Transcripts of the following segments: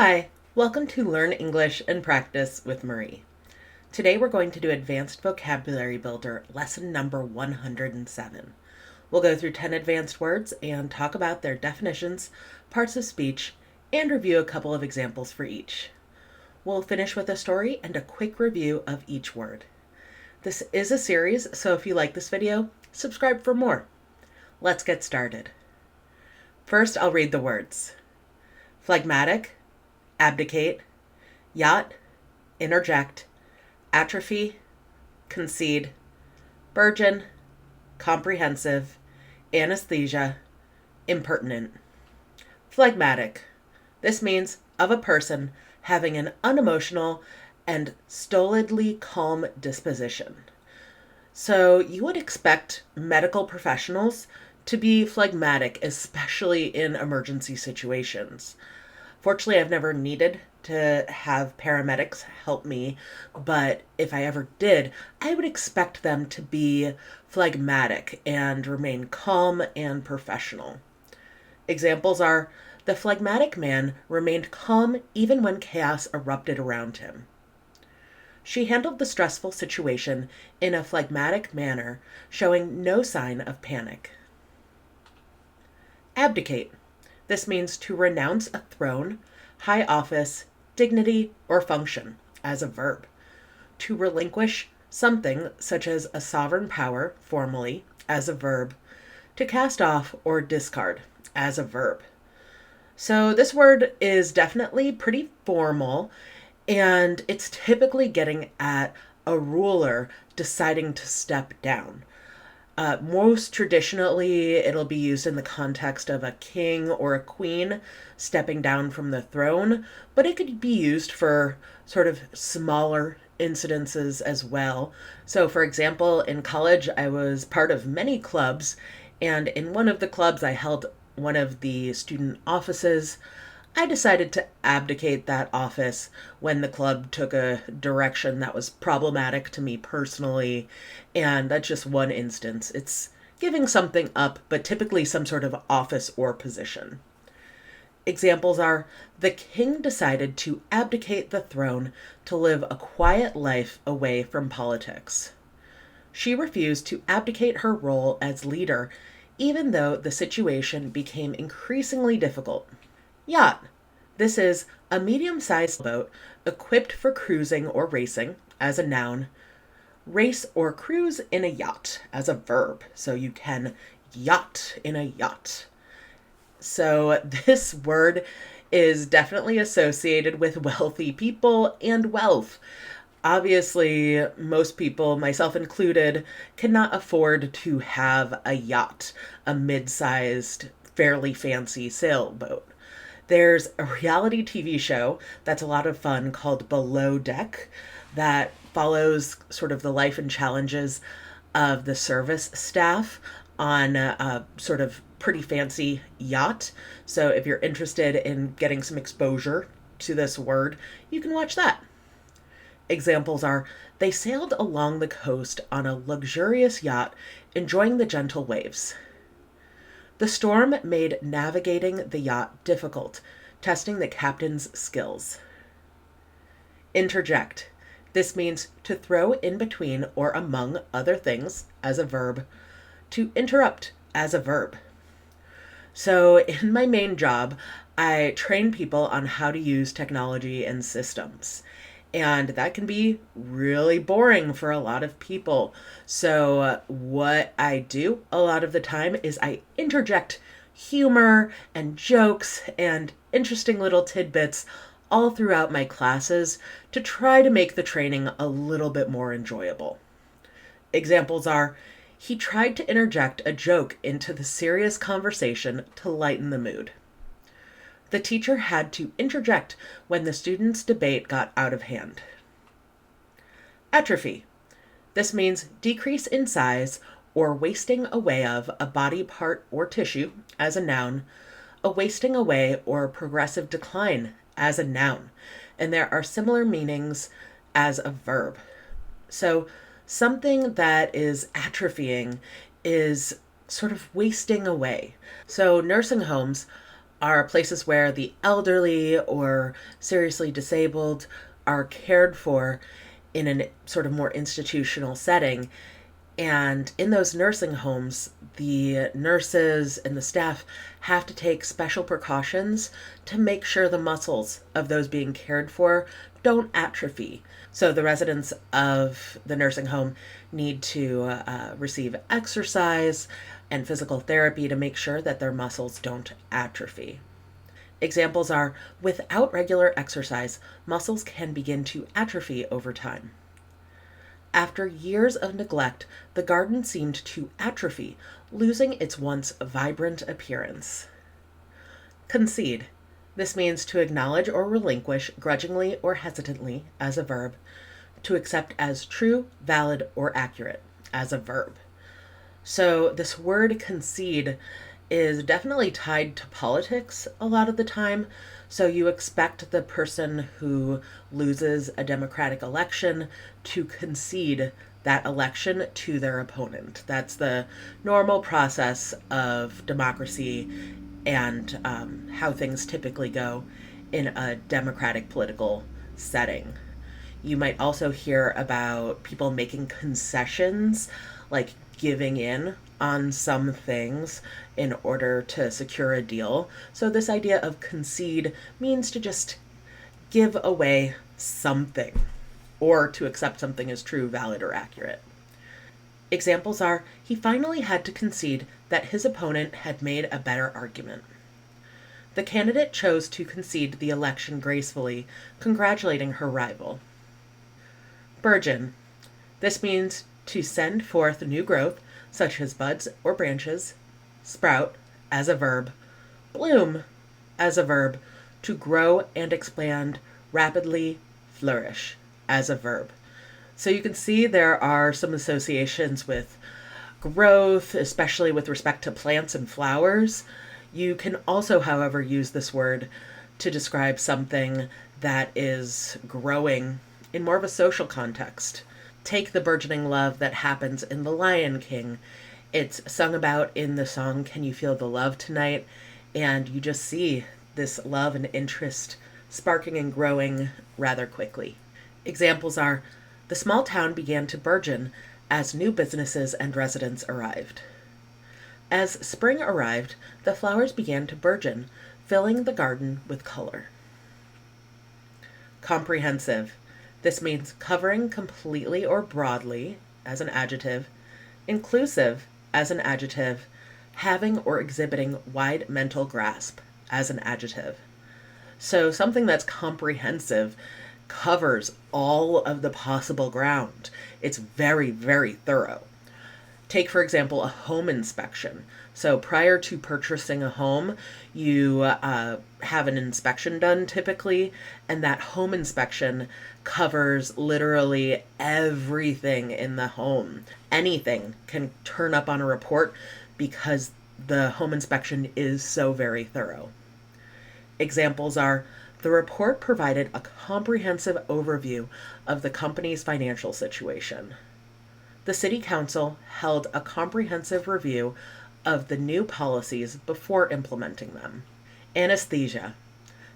Hi, welcome to Learn English and Practice with Marie. Today we're going to do Advanced Vocabulary Builder, lesson number 107. We'll go through 10 advanced words and talk about their definitions, parts of speech, and review a couple of examples for each. We'll finish with a story and a quick review of each word. This is a series, so if you like this video, subscribe for more. Let's get started. First, I'll read the words. Phlegmatic, Abdicate, Yacht, Interject, Atrophy, Concede, Burgeon, Comprehensive, Anesthesia, Impertinent. Phlegmatic. This means of a person having an unemotional and stolidly calm disposition. So you would expect medical professionals to be phlegmatic, especially in emergency situations. Fortunately, I've never needed to have paramedics help me, but if I ever did, I would expect them to be phlegmatic and remain calm and professional. Examples are, the phlegmatic man remained calm even when chaos erupted around him. She handled the stressful situation in a phlegmatic manner, showing no sign of panic. Abdicate. This means to renounce a throne, high office, dignity, or function, as a verb. To relinquish something, such as a sovereign power, formally, as a verb. To cast off or discard, as a verb. So this word is definitely pretty formal, and it's typically getting at a ruler deciding to step down. Most traditionally, it'll be used in the context of a king or a queen stepping down from the throne, but it could be used for sort of smaller incidences as well. So, for example, in college, I was part of many clubs, and in one of the clubs, I held one of the student offices. I decided to abdicate that office when the club took a direction that was problematic to me personally, and that's just one instance. It's giving something up, but typically some sort of office or position. Examples are, the king decided to abdicate the throne to live a quiet life away from politics. She refused to abdicate her role as leader, even though the situation became increasingly difficult. Yacht. This is a medium-sized boat equipped for cruising or racing, as a noun. Race or cruise in a yacht, as a verb. So you can yacht in a yacht. So this word is definitely associated with wealthy people and wealth. Obviously, most people, myself included, cannot afford to have a yacht, a mid-sized, fairly fancy sailboat. There's a reality TV show that's a lot of fun called Below Deck that follows sort of the life and challenges of the service staff on a sort of pretty fancy yacht. So if you're interested in getting some exposure to this word, you can watch that. Examples are, they sailed along the coast on a luxurious yacht, enjoying the gentle waves. The storm made navigating the yacht difficult, testing the captain's skills. Interject. This means to throw in between or among other things, as a verb. To interrupt, as a verb. So in my main job, I train people on how to use technology and systems. And that can be really boring for a lot of people. So what I do a lot of the time is I interject humor and jokes and interesting little tidbits all throughout my classes to try to make the training a little bit more enjoyable. Examples are, he tried to interject a joke into the serious conversation to lighten the mood. The teacher had to interject when the students' debate got out of hand. Atrophy. This means decrease in size or wasting away of a body part or tissue, as a noun, a wasting away or progressive decline, as a noun, and there are similar meanings as a verb. So something that is atrophying is sort of wasting away. So nursing homes are places where the elderly or seriously disabled are cared for in a sort of more institutional setting. And in those nursing homes, the nurses and the staff have to take special precautions to make sure the muscles of those being cared for don't atrophy. So the residents of the nursing home need to receive exercise and physical therapy to make sure that their muscles don't atrophy. Examples are, without regular exercise, muscles can begin to atrophy over time. After years of neglect, the garden seemed to atrophy, losing its once vibrant appearance. Concede. This means to acknowledge or relinquish grudgingly or hesitantly as a verb, to accept as true, valid, or accurate as a verb. So this word concede is definitely tied to politics a lot of the time. So you expect the person who loses a democratic election to concede that election to their opponent. That's the normal process of democracy and how things typically go in a democratic political setting. You might also hear about people making concessions, like giving in on some things in order to secure a deal. So this idea of concede means to just give away something or to accept something as true, valid, or accurate. Examples are, he finally had to concede that his opponent had made a better argument. The candidate chose to concede the election gracefully, congratulating her rival. Burgeon. This means to send forth new growth, such as buds or branches, sprout as a verb, bloom as a verb, to grow and expand, rapidly flourish as a verb. So you can see there are some associations with growth, especially with respect to plants and flowers. You can also, however, use this word to describe something that is growing in more of a social context. Take the burgeoning love that happens in The Lion King. It's sung about in the song Can You Feel the Love Tonight? And you just see this love and interest sparking and growing rather quickly. Examples are, the small town began to burgeon as new businesses and residents arrived. As spring arrived, the flowers began to burgeon, filling the garden with color. Comprehensive. This means covering completely or broadly as an adjective, inclusive as an adjective, having or exhibiting wide mental grasp as an adjective. So something that's comprehensive covers all of the possible ground. It's very, very thorough. Take, for example, a home inspection. So prior to purchasing a home, you have an inspection done typically, and that home inspection covers literally everything in the home. Anything can turn up on a report because the home inspection is so very thorough. Examples are, the report provided a comprehensive overview of the company's financial situation. The City Council held a comprehensive review of the new policies before implementing them. Anesthesia.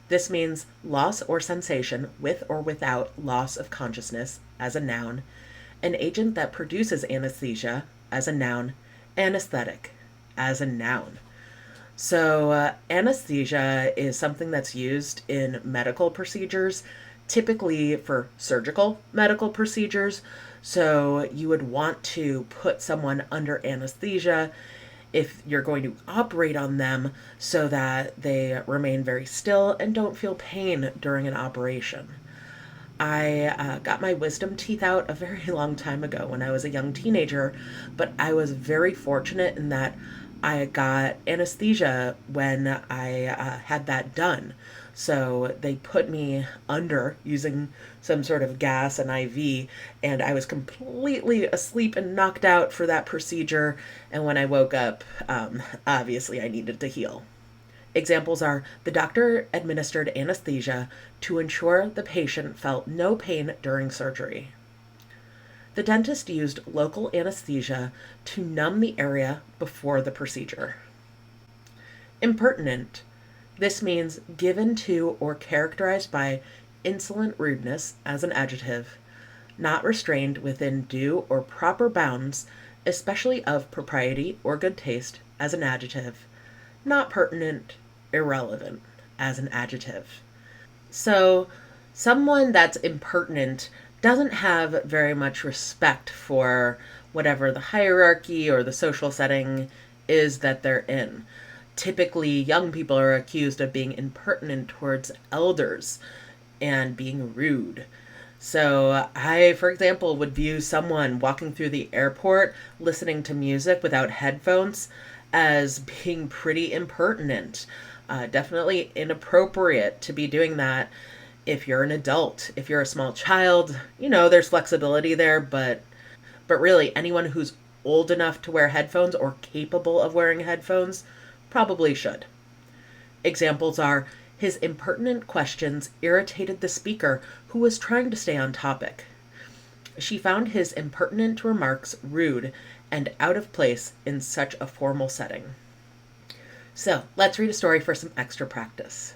This means loss or sensation with or without loss of consciousness as a noun, an agent that produces anesthesia as a noun, anesthetic as a noun. So anesthesia is something that's used in medical procedures, typically for surgical medical procedures. So you would want to put someone under anesthesia if you're going to operate on them so that they remain very still and don't feel pain during an operation. I got my wisdom teeth out a very long time ago when I was a young teenager, but I was very fortunate in that I got anesthesia when I had that done. So they put me under using some sort of gas and IV, and I was completely asleep and knocked out for that procedure. And when I woke up, obviously I needed to heal. Examples are, the doctor administered anesthesia to ensure the patient felt no pain during surgery. The dentist used local anesthesia to numb the area before the procedure. Impertinent. This means given to or characterized by insolent rudeness as an adjective, not restrained within due or proper bounds, especially of propriety or good taste as an adjective, not pertinent, irrelevant as an adjective. So, someone that's impertinent doesn't have very much respect for whatever the hierarchy or the social setting is that they're in. Typically, young people are accused of being impertinent towards elders and being rude. So, I, for example, would view someone walking through the airport listening to music without headphones as being pretty impertinent. Definitely inappropriate to be doing that if you're an adult. If you're a small child, there's flexibility there, but really anyone who's old enough to wear headphones or capable of wearing headphones probably should. Examples are his impertinent questions irritated the speaker who was trying to stay on topic. She found his impertinent remarks rude and out of place in such a formal setting. So, let's read a story for some extra practice.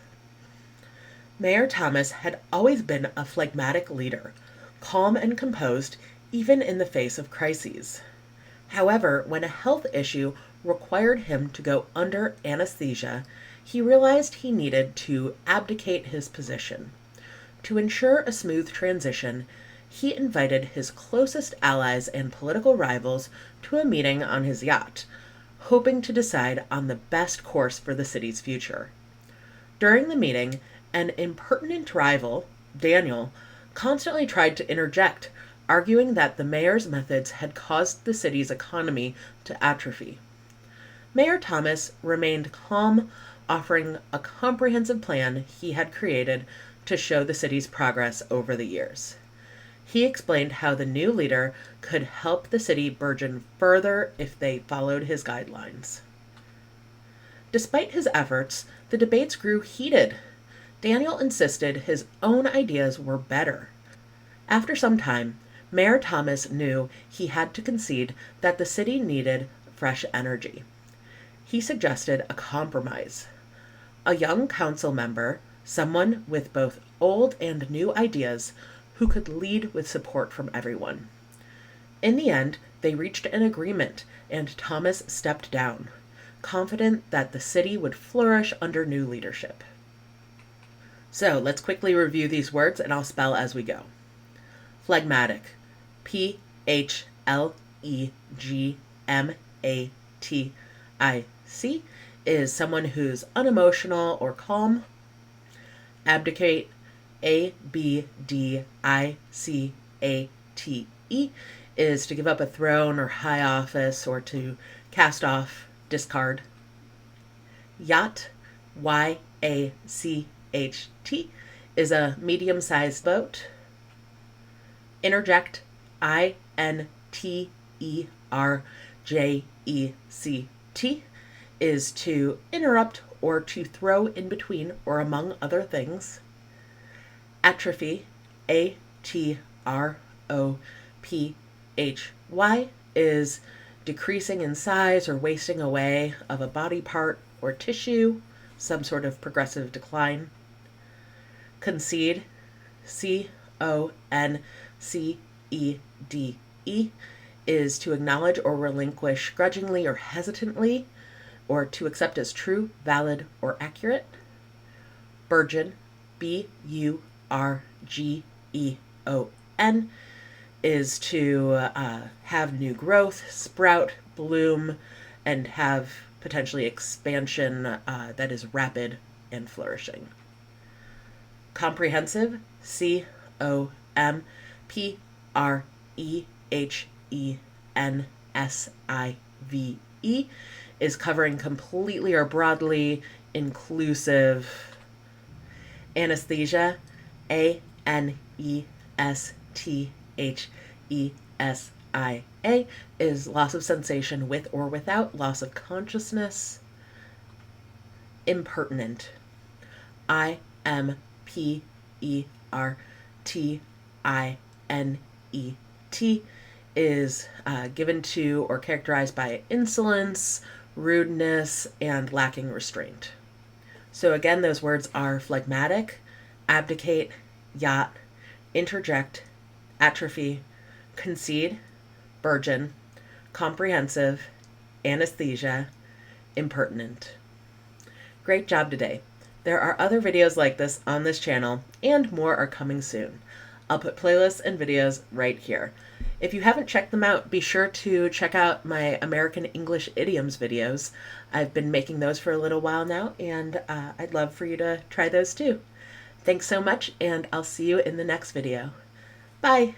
Mayor Thomas had always been a phlegmatic leader, calm and composed even in the face of crises. However, when a health issue required him to go under anesthesia, he realized he needed to abdicate his position. To ensure a smooth transition, he invited his closest allies and political rivals to a meeting on his yacht, hoping to decide on the best course for the city's future. During the meeting, an impertinent rival, Daniel, constantly tried to interject, arguing that the mayor's methods had caused the city's economy to atrophy. Mayor Thomas remained calm, offering a comprehensive plan he had created to show the city's progress over the years. He explained how the new leader could help the city burgeon further if they followed his guidelines. Despite his efforts, the debates grew heated. Daniel insisted his own ideas were better. After some time, Mayor Thomas knew he had to concede that the city needed fresh energy. He suggested a compromise. A young council member, someone with both old and new ideas, who could lead with support from everyone. In the end, they reached an agreement, and Thomas stepped down, confident that the city would flourish under new leadership. So let's quickly review these words, and I'll spell as we go. Phlegmatic, Phlegmatic, is someone who's unemotional or calm. Abdicate, Abdicate, is to give up a throne or high office or to cast off, discard. Yacht, Yacht, is a medium-sized boat. Interject, Interject, is to interrupt or to throw in between or among other things. Atrophy, Atrophy, is decreasing in size or wasting away of a body part or tissue, some sort of progressive decline. Concede, Concede, is to acknowledge or relinquish grudgingly or hesitantly, or to accept as true, valid, or accurate. Burgeon, Burgeon, is to have new growth, sprout, bloom, and have potentially expansion that is rapid and flourishing. Comprehensive, Comprehensive, is covering completely is inclusive. Anesthesia, Anesthesia, is loss of sensation with or without loss of consciousness. Impertinent, Impertinent, is given to or characterized by insolence, rudeness, and lacking restraint. So again, those words are phlegmatic, abdicate, yacht, interject, atrophy, concede, Burgeon, comprehensive, anesthesia, impertinent. Great job today. There are other videos like this on this channel, and more are coming soon. I'll put playlists and videos right here. If you haven't checked them out, be sure to check out my American English idioms videos. I've been making those for a little while now, and I'd love for you to try those too. Thanks so much, and I'll see you in the next video. Bye!